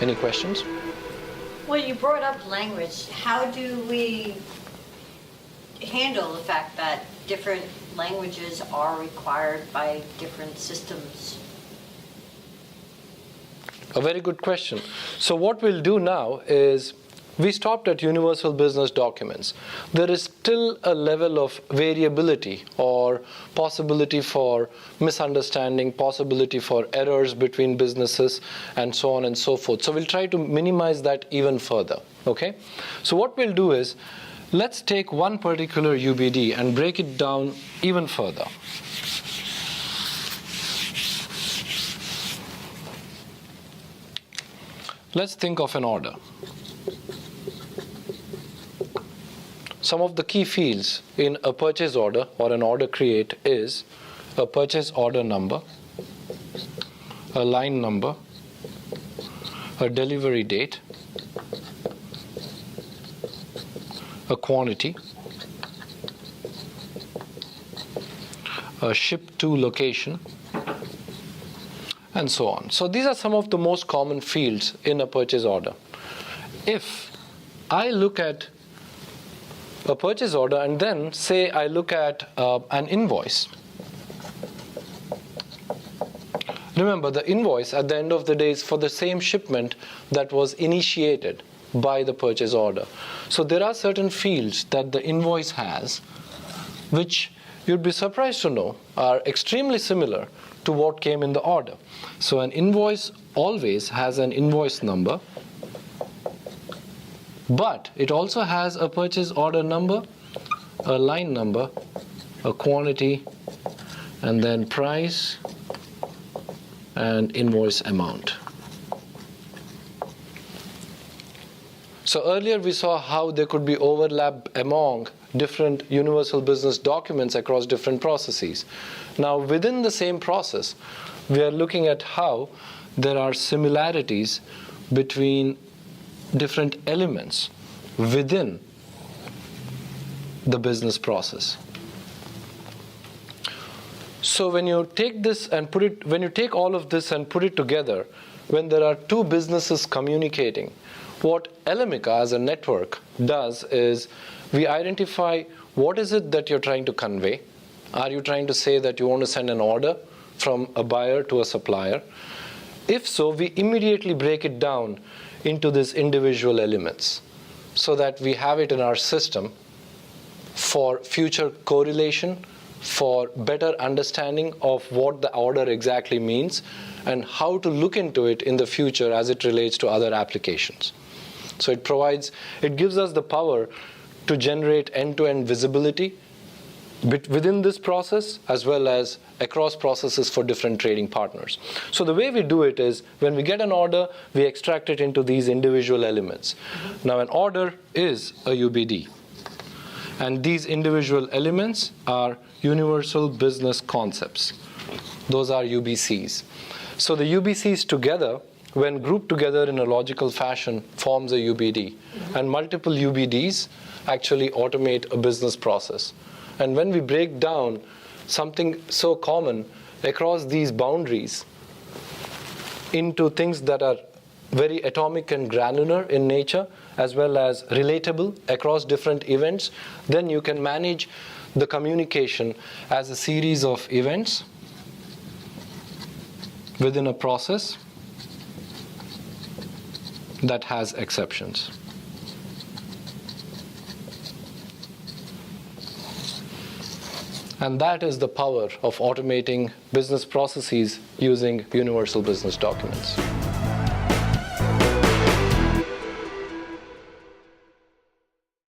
Any questions? Well, you brought up language. How do we handle the fact that different languages are required by different systems? A very good question. So what we'll do now is, we stopped at universal business documents. There is still a level of variability or possibility for misunderstanding, possibility for errors between businesses, and so on and so forth. So we'll try to minimize that even further, okay? So what we'll do is, let's take one particular UBD and break it down even further. Let's think of an order. Some of the key fields in a purchase order or an order create is a purchase order number, a line number, a delivery date, a quantity, a ship to location, and so on. So these are some of the most common fields in a purchase order. If I look at a purchase order and then say I look at an invoice, remember the invoice at the end of the day is for the same shipment that was initiated by the purchase order. So there are certain fields that the invoice has which you'd be surprised to know are extremely similar to what came in the order. So an invoice always has an invoice number, but it also has a purchase order number, a line number, a quantity, and then price and invoice amount. So earlier we saw how there could be overlap among different universal business documents across different processes. Now within the same process, we are looking at how there are similarities between different elements within the business process. So when you take this and when you take all of this and put it together, when there are two businesses communicating, what Elemica as a network does is we identify what is it that you're trying to convey. Are you trying to say that you want to send an order from a buyer to a supplier? If so, we immediately break it down into these individual elements so that we have it in our system for future correlation, for better understanding of what the order exactly means and how to look into it in the future as it relates to other applications. So it gives us the power to generate end-to-end visibility within this process as well as across processes for different trading partners. So the way we do it is when we get an order, we extract it into these individual elements. Now an order is a UBD. And these individual elements are universal business concepts. Those are UBCs. So the UBCs together, when grouped together in a logical fashion, forms a UBD. And multiple UBDs actually automate a business process. And when we break down something so common across these boundaries into things that are very atomic and granular in nature, as well as relatable across different events, then you can manage the communication as a series of events within a process that has exceptions. And that is the power of automating business processes using universal business documents.